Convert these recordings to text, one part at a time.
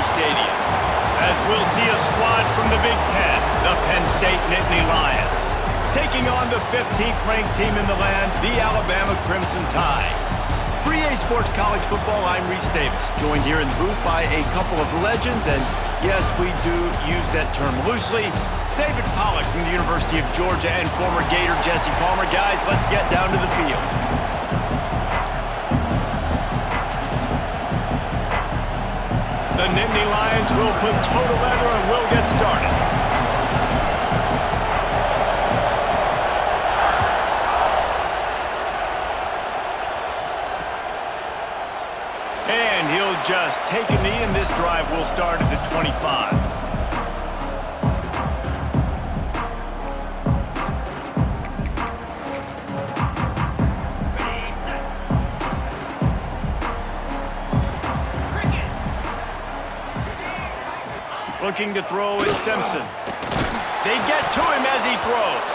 Army Stadium, as we'll see a squad from the Big Ten, the Penn State Nittany Lions, taking on the 15th-ranked team in the land, the Alabama Crimson Tide. For EA Sports College Football, I'm Reese Davis, joined here in the booth by a couple of legends, and yes, we do use that term loosely. David Pollack from the University of Georgia and former Gator Jesse Palmer. Guys, let's get down to the field. The Nittany Lions will put total leather and we'll get started. And he'll just take a knee, and this drive will start at the 25. Looking to throw it, Simpson. They get to him as he throws.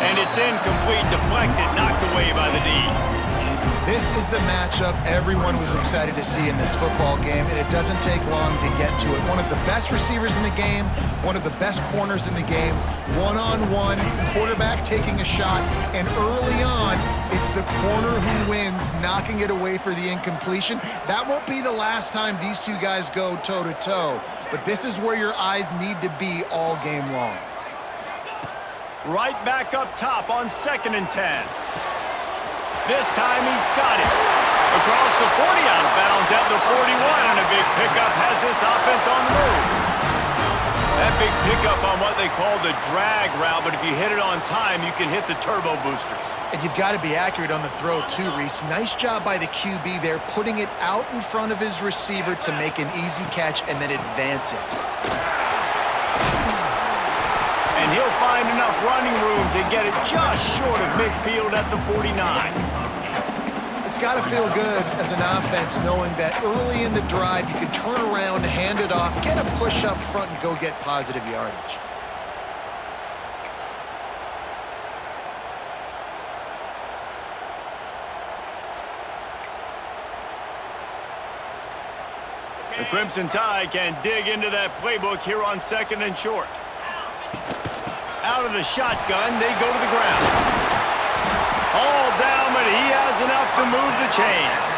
And it's incomplete, deflected, knocked away by the D. This is the matchup everyone was excited to see in this football game, and it doesn't take long to get to it. One of the best receivers in the game, one of the best corners in the game, one-on-one, quarterback taking a shot, and early on, it's the corner who wins, knocking it away for the incompletion. That won't be the last time these two guys go toe-to-toe, but this is where your eyes need to be all game long. Right back up top on 2nd and 10. This time he's got it. Across the 40, out of bounds at the 41, and a big pickup has this offense on the move. That big pickup on what they call the drag route, but if you hit it on time, you can hit the turbo boosters. And you've got to be accurate on the throw too, Reese. Nice job by the QB there, putting it out in front of his receiver to make an easy catch and then advance it. And he'll find enough running room to get it just short of midfield at the 49. It's got to feel good as an offense knowing that early in the drive you can turn around, hand it off, get a push up front, and go get positive yardage. The Crimson Tide can dig into that playbook here on 2nd and short. Out of the shotgun, they go to the ground. All down, but he has enough to move the chains.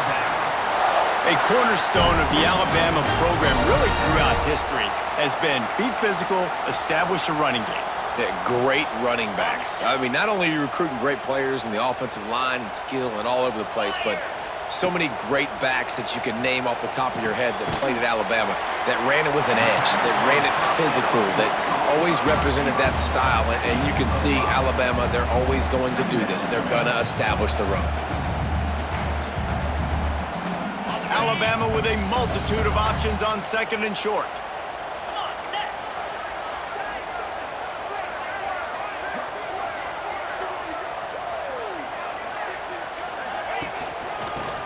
A cornerstone of the Alabama program really throughout history has been be physical, establish a running game. Yeah, great running backs. I mean, not only are you recruiting great players in the offensive line and skill and all over the place, but so many great backs that you can name off the top of your head that played at Alabama, that ran it with an edge, that ran it physical, that always represented that style. And you can see Alabama, they're always going to do this. They're going to establish the run. Alabama with a multitude of options on 2nd and short.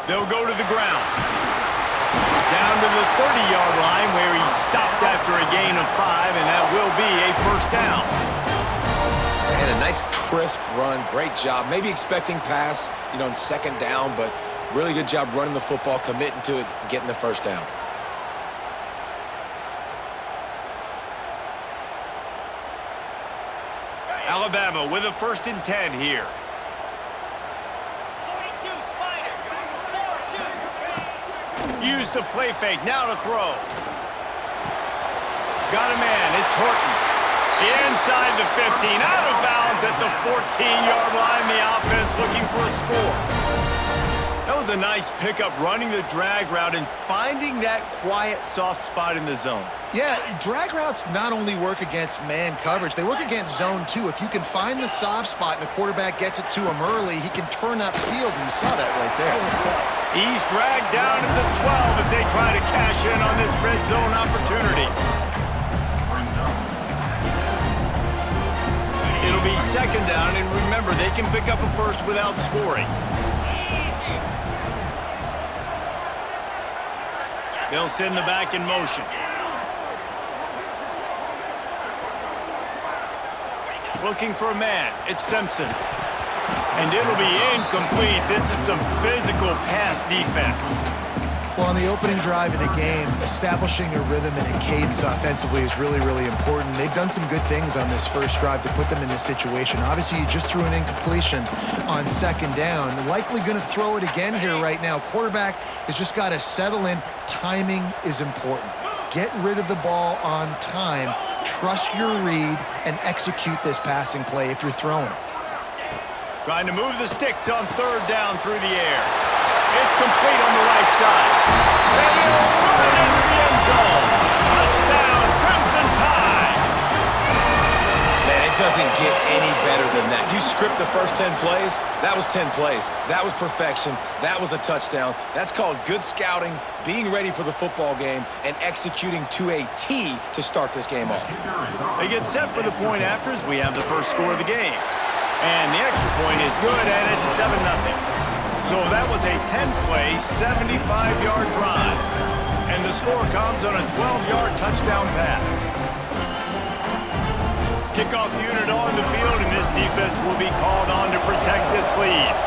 They'll go to the ground. Down to the 30-yard line where he stopped after a gain of 5, and that will be a first down. And a nice crisp run, great job. Maybe expecting pass, in 2nd down, but really good job running the football, committing to it, getting the first down. Alabama with a 1st and 10 here. Use the play fake, now to throw. Got a man, it's Horton. Inside the 15, out of bounds at the 14-yard line. The offense looking for a score. That was a nice pickup, running the drag route and finding that quiet, soft spot in the zone. Yeah, drag routes not only work against man coverage, they work against zone too. If you can find the soft spot and the quarterback gets it to him early, he can turn that field, and you saw that right there. He's dragged down at the 12 as they try to cash in on this red zone opportunity. It'll be 2nd down, and remember, they can pick up a first without scoring. They'll send the back in motion. Looking for a man. It's Simpson. And it'll be incomplete. This is some physical pass defense. Well, on the opening drive of the game, establishing a rhythm and a cadence offensively is really, really important. They've done some good things on this first drive to put them in this situation. Obviously, you just threw an incompletion on second down. Likely going to throw it again here right now. Quarterback has just got to settle in. Timing is important. Get rid of the ball on time. Trust your read and execute this passing play if you're throwing it. Trying to move the sticks on third down through the air. It's complete on the right side. And he'll run into the end zone. Touchdown, Crimson Tide. Man, it doesn't get any better than that. You script the first 10 plays, that was 10 plays. That was perfection. That was a touchdown. That's called good scouting, being ready for the football game, and executing to a T to start this game off. They get set for the point after as we have the first score of the game. And the extra point is good, and it's 7-0. So that was a 10-play, 75-yard drive. And the score comes on a 12-yard touchdown pass. Kickoff unit on the field, and this defense will be called on to protect this lead.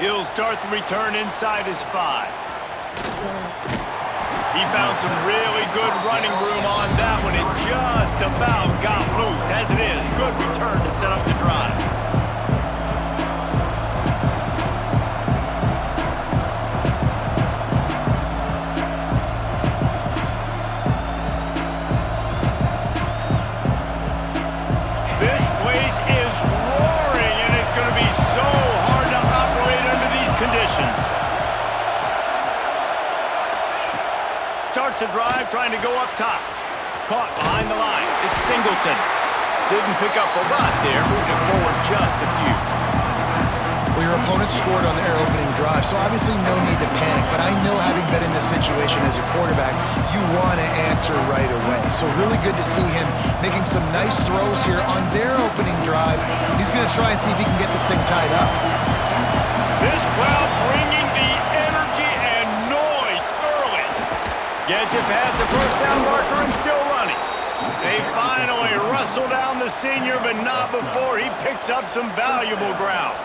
He'll start the return inside his 5. He found some really good running room on that one. It just about got loose. As it is, good return to set up the drive. This place is roaring, and it's going to be so hard to operate under these conditions. Starts a drive trying to go up top. Caught behind the line. It's Singleton. Didn't pick up a lot there. Moved it forward just a few. Well, your opponent scored on their opening drive, so obviously no need to panic. But I know, having been in this situation as a quarterback, you want to answer right away. So really good to see him making some nice throws here on their opening drive. He's going to try and see if he can get this thing tied up. This crowd bringing the energy and noise early. Gets it past the first down marker and still running. They finally wrestle down the senior, but not before he picks up some valuable ground.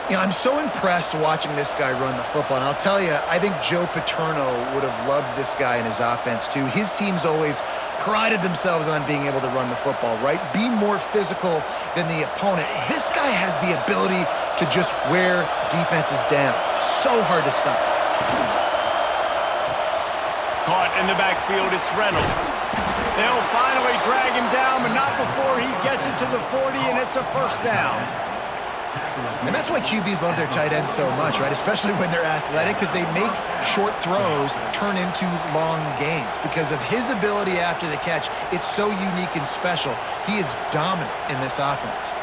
Yeah, I'm so impressed watching this guy run the football. And I'll tell you, I think Joe Paterno would have loved this guy in his offense too. His teams always prided themselves on being able to run the football, right? Be more physical than the opponent. This guy has the ability to just wear defenses down. So hard to stop. Caught in the backfield, it's Reynolds. They'll finally drag him down, but not before he gets it to the 40, and it's a first down. And that's why QBs love their tight ends so much, right? Especially when they're athletic, because they make short throws turn into long gains. Because of his ability after the catch, it's so unique and special. He is dominant in this offense.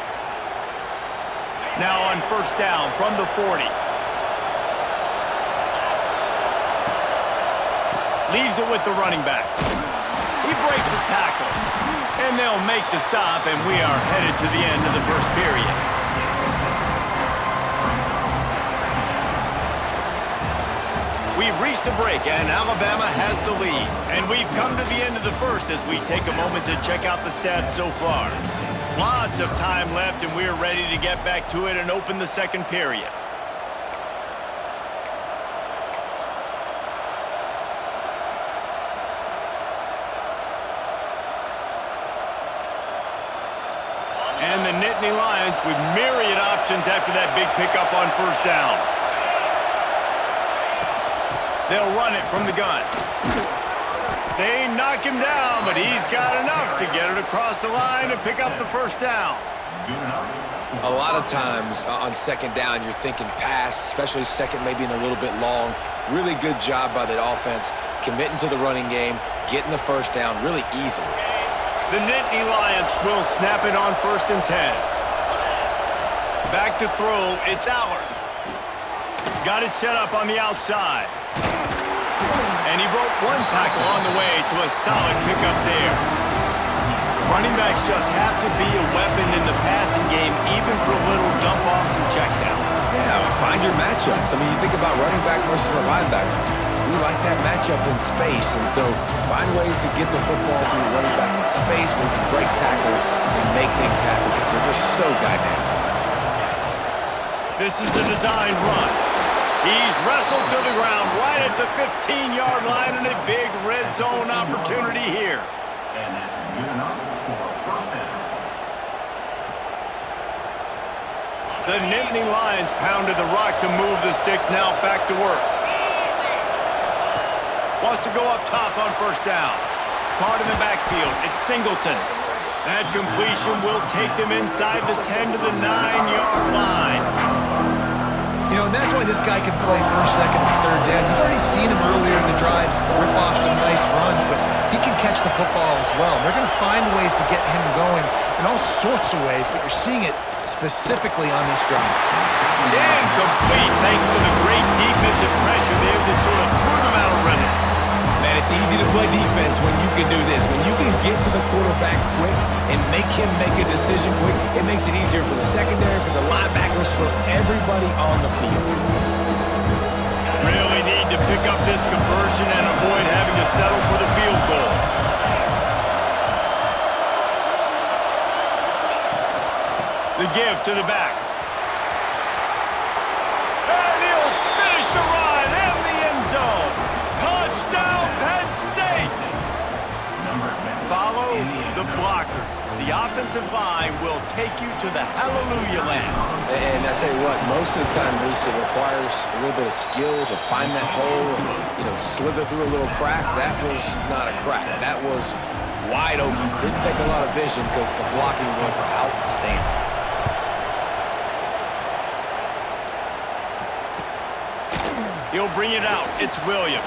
Now on first down from the 40. Leaves it with the running back. He breaks a tackle. And they'll make the stop, and we are headed to the end of the first period. We've reached a break, and Alabama has the lead. And we've come to the end of the first as we take a moment to check out the stats so far. Lots of time left, and we're ready to get back to it and open the second period. And the Nittany Lions with myriad options after that big pickup on first down. They'll run it from the gun. They knock him down, but he's got enough to get it across the line and pick up the first down. A lot of times on second down, you're thinking pass, especially second maybe in a little bit long. Really good job by the offense, committing to the running game, getting the first down really easily. The Nittany Lions will snap it on 1st and 10. Back to throw, it's Allard. Got it set up on the outside. And he broke one tackle on the way to a solid pickup there. Running backs just have to be a weapon in the passing game, even for little dump-offs and checkdowns. Yeah, find your matchups. I mean, you think about running back versus a linebacker. We like that matchup in space, and so find ways to get the football to your running back in space where you can break tackles and make things happen because they're just so dynamic. This is a designed run. He's wrestled to the ground right at the 15-yard line, and a big red zone opportunity here. And that's good enough for a first down. The Nittany Lions pounded the rock to move the sticks. Now back to work. Wants to go up top on first down. Caught in the backfield. It's Singleton. That completion will take them inside the 10 to the 9-yard line. You know, and that's why this guy can play first, second, and third down. You've already seen him earlier in the drive rip off some nice runs, but he can catch the football as well. They're going to find ways to get him going in all sorts of ways, but you're seeing it specifically on this drive. Incomplete thanks to the great defensive pressure there that sort of threw them out of rhythm. Man, it's easy to play defense when you can do this. When you can get to the quarterback quick and make him make a decision quick, it makes it easier for the secondary, for the linebackers, for everybody on the field. Really need to pick up this conversion and avoid having to settle for the field goal. The give to the back. And he'll finish the run in the end zone. Touchdown, Penn State! Follow the blockers. The offensive line will take you to the hallelujah land. And I tell you what, most of the time, Reese, it requires a little bit of skill to find that hole and, slither through a little crack. That was not a crack. That was wide open. Didn't take a lot of vision because the blocking was outstanding. He'll bring it out. It's Williams.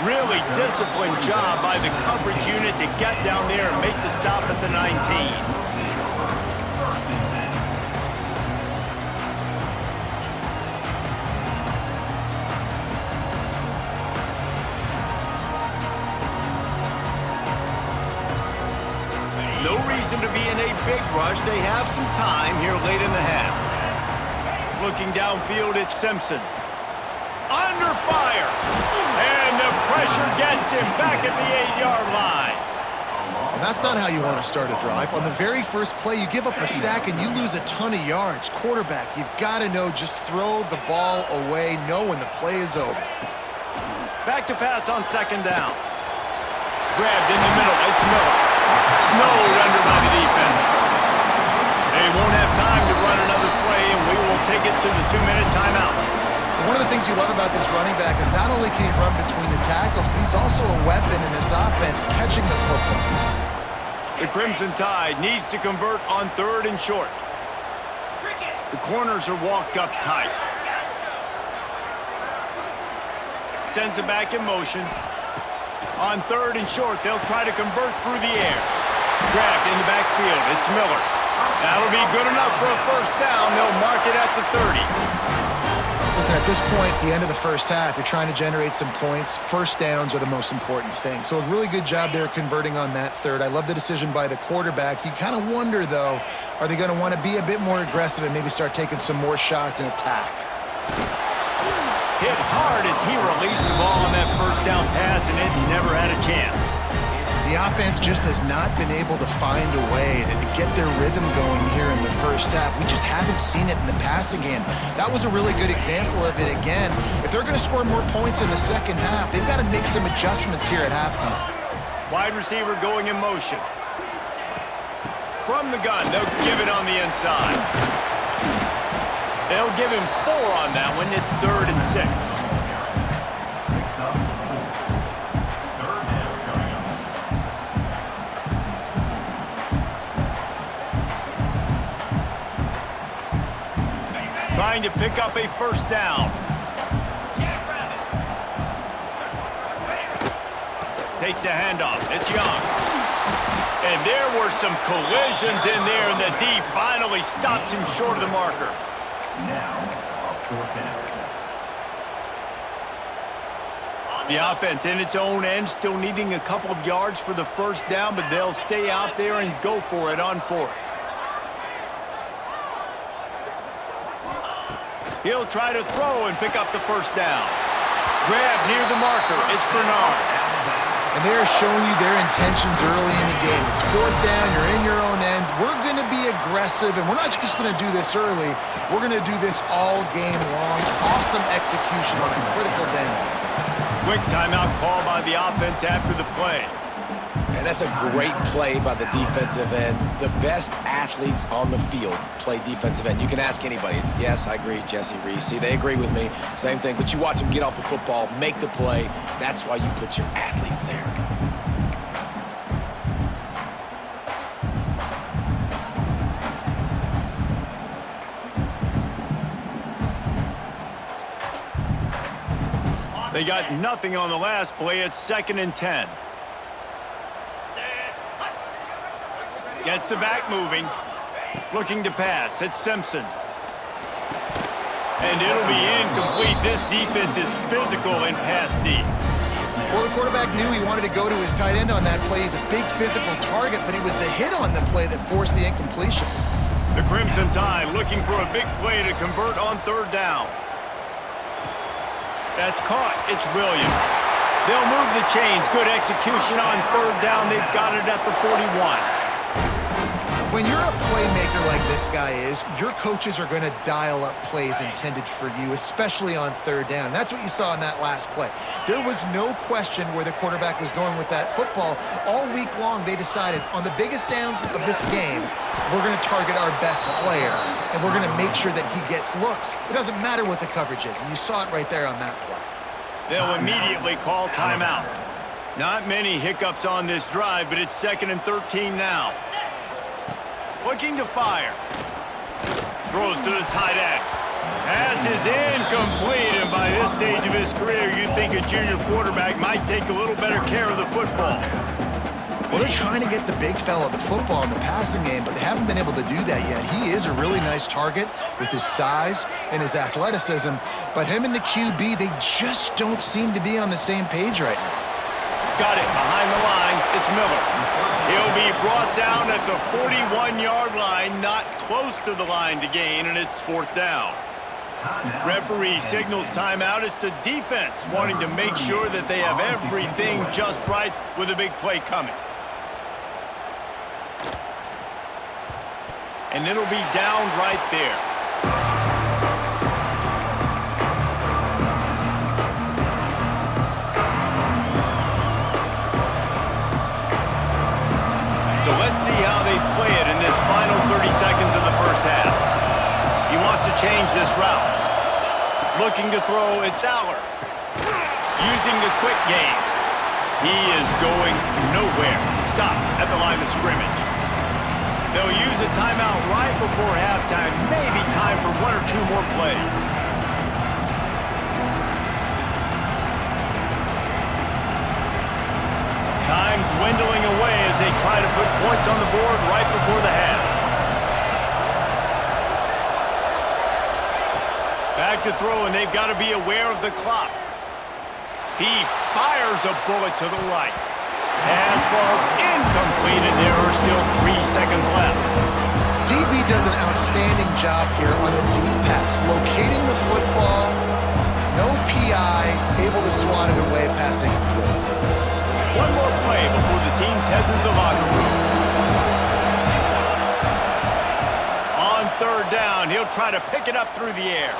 Really disciplined job by the coverage unit to get down there and make the stop at the 19. No reason to be in a big rush. They have some time here late in the half. Looking downfield, it's Simpson. Under fire. And the pressure gets him back at the 8-yard line. And that's not how you want to start a drive. On the very first play, you give up a sack and you lose a ton of yards. Quarterback, you've got to know, just throw the ball away, know when the play is over. Back to pass on second down. Grabbed in the middle, it's Miller. Snowed under by the defense. They won't have time to run another play, and we will take it to the 2-minute timeout. One of the things you love about this running back is not only can he run between the tackles, but he's also a weapon in this offense, catching the football. The Crimson Tide needs to convert on 3rd and short. The corners are walked up tight. Sends it back in motion. On 3rd and short, they'll try to convert through the air. Grabbed in the backfield, it's Miller. That'll be good enough for a first down. They'll mark it at the 30. Listen, at this point, the end of the first half, you're trying to generate some points. First downs are the most important thing. So a really good job there converting on that 3rd. I love the decision by the quarterback. You kind of wonder, though, are they going to want to be a bit more aggressive and maybe start taking some more shots and attack? Hit hard as he released the ball on that first down pass, and it never had a chance. The offense just has not been able to find a way to get their rhythm going here in the first half. We just haven't seen it in the passing game. That was a really good example of it again. If they're going to score more points in the second half, they've got to make some adjustments here at halftime. Wide receiver going in motion. From the gun, they'll give it on the inside. They'll give him 4 on that one. It's 3rd and 6. Trying to pick up a first down. Takes the handoff. It's Young. And there were some collisions in there, and the D finally stops him short of the marker. Now, a 4th down. The offense in its own end, still needing a couple of yards for the first down, but they'll stay out there and go for it on 4th. He'll try to throw and pick up the first down. Grab near the marker. It's Bernard. And they are showing you their intentions early in the game. It's fourth down, you're in your own end. We're going to be aggressive, and we're not just going to do this early. We're going to do this all game long. Awesome execution on a critical down. Quick timeout call by the offense after the play. And that's a great play by the defensive end. The best athletes on the field play defensive end. You can ask anybody. Yes, I agree, Jesse Reese. See, they agree with me. Same thing. But you watch them get off the football, make the play. That's why you put your athletes there. They got nothing on the last play. It's 2nd and 10. Gets the back moving. Looking to pass. It's Simpson. And it'll be incomplete. This defense is physical and pass deep. Well, the quarterback knew he wanted to go to his tight end on that play. He's a big physical target, but it was the hit on the play that forced the incompletion. The Crimson Tide looking for a big play to convert on 3rd down. That's caught. It's Williams. They'll move the chains. Good execution on 3rd down. They've got it at the 41. When you're a playmaker like this guy is, your coaches are going to dial up plays intended for you, especially on 3rd down. That's what you saw in that last play. There was no question where the quarterback was going with that football. All week long, they decided on the biggest downs of this game, we're going to target our best player, and we're going to make sure that he gets looks. It doesn't matter what the coverage is, and you saw it right there on that play. They'll immediately call timeout. Not many hiccups on this drive, but it's 2nd and 13 now. Looking to fire. Throws to the tight end. Pass is incomplete, and by this stage of his career, you'd think a junior quarterback might take a little better care of the football. Well, they're trying to get the big fella the football in the passing game, but they haven't been able to do that yet. He is a really nice target with his size and his athleticism, but him and the QB, they just don't seem to be on the same page right now. Got it behind the line. It's Miller. He'll be brought down at the 41-yard line, not close to the line to gain, and it's 4th down. Referee signals timeout. It's the defense wanting to make sure that they have everything just right with a big play coming. And it'll be down right there. So let's see how they play it in this final 30 seconds of the first half. He wants to change this route. Looking to throw, it's Aller. Using the quick game. He is going nowhere. Stop at the line of scrimmage. They'll use a timeout right before halftime. Maybe time for 1 or 2 more plays. Time dwindling away as they try to put points on the board right before the half. Back to throw, and they've got to be aware of the clock. He fires a bullet to the right. Pass falls incomplete, and there are still 3 seconds left. DB does an outstanding job here on the deep pass, locating the football, no PI, able to swat it away, passing complete. One more play before the teams head to the locker rooms. On 3rd down, he'll try to pick it up through the air.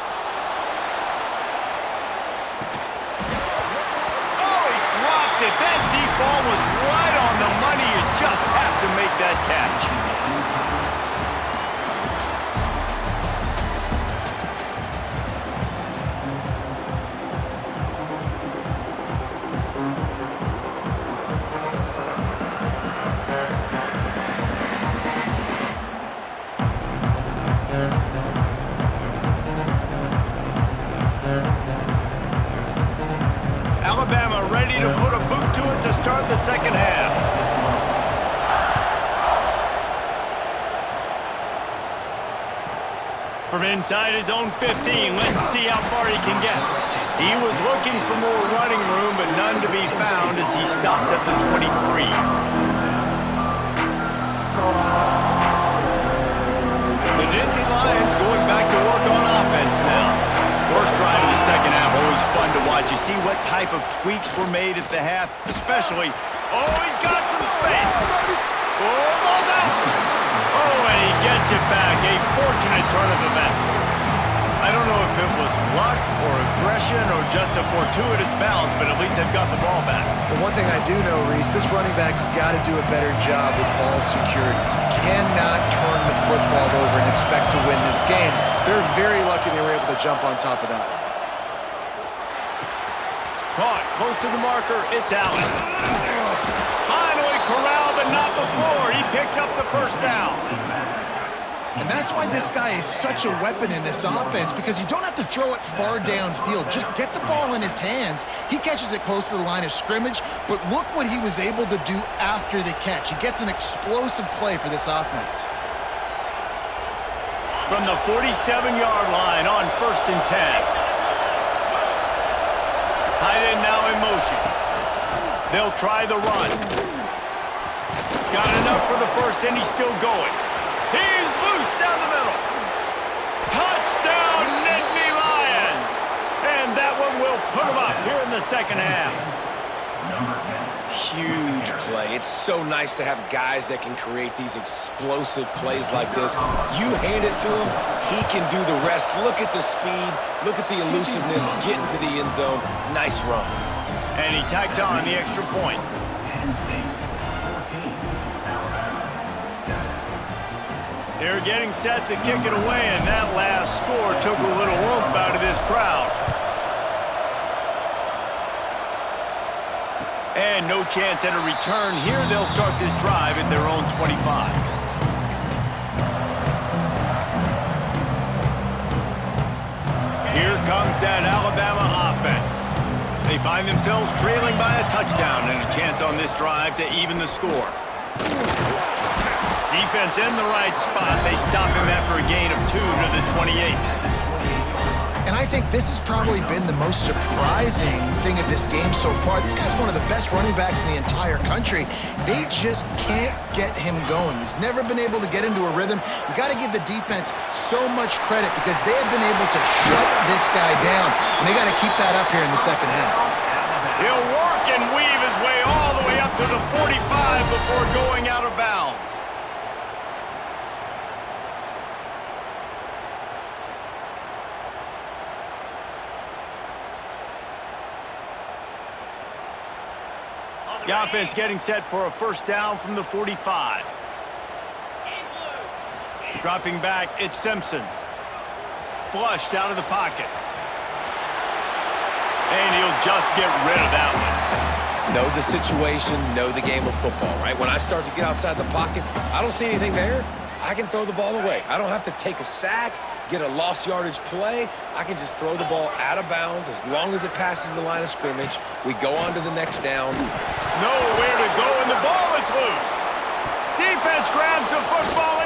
Oh, he dropped it. That deep ball was right on the money. You just have to make that catch. Alabama ready to put a boot to it to start the second half. From inside his own 15, let's see how far he can get. He was looking for more running room, but none to be found as he stopped at the 23. The Nittany Lions going back to work on offense now. First drive of the second half, always fun to watch. You see what type of tweaks were made at the half, especially. Oh, he's got some space. Oh, ball's out. Oh, and he gets it back. A fortunate turn of events. I don't know if it was luck or aggression or just a fortuitous bounce, but at least they've got the ball back. But one thing I do know, Reese, this running back has got to do a better job with ball security. You cannot turn the football over and expect to win this game. They're very lucky they were able to jump on top of that one. Caught close to the marker. It's Allen. Finally corralled, but not before. He picks up the first down. And that's why this guy is such a weapon in this offense, because you don't have to throw it far downfield. Just get the ball in his hands. He catches it close to the line of scrimmage, but look what he was able to do after the catch. He gets an explosive play for this offense. From the 47-yard line on 1st and 10. Tight end now in motion. They'll try the run. Got enough for the first, and he's still going. He's loose down the middle. Touchdown, Nittany Lions! And that one will put him up here in the second half. Huge play. It's so nice to have guys that can create these explosive plays like this. You hand it to him, he can do the rest. Look at the speed. Look at the elusiveness. Get into the end zone. Nice run. And he tacks on the extra point. They're getting set to kick it away, and that last score took a little oomph out of this crowd. And no chance at a return here. They'll start this drive at their own 25. Here comes that Alabama offense. They find themselves trailing by a touchdown and a chance on this drive to even the score. Defense in the right spot. They stop him after a gain of 2 to the 28. And I think this has probably been the most surprising thing of this game so far. This guy's one of the best running backs in the entire country. They just can't get him going. He's never been able to get into a rhythm. You got to give the defense so much credit because they have been able to shut this guy down. And they got to keep that up here in the second half. He'll work and weave his way all the way up to the 45 before going out of bounds. The offense getting set for a first down from the 45. Dropping back, it's Simpson. Flushed out of the pocket. And he'll just get rid of that one. Know the situation, know the game of football, right? When I start to get outside the pocket, I don't see anything there. I can throw the ball away. I don't have to take a sack, get a lost yardage play. I can just throw the ball out of bounds as long as it passes the line of scrimmage. We go on to the next down. Nowhere to go, and the ball is loose. Defense grabs the football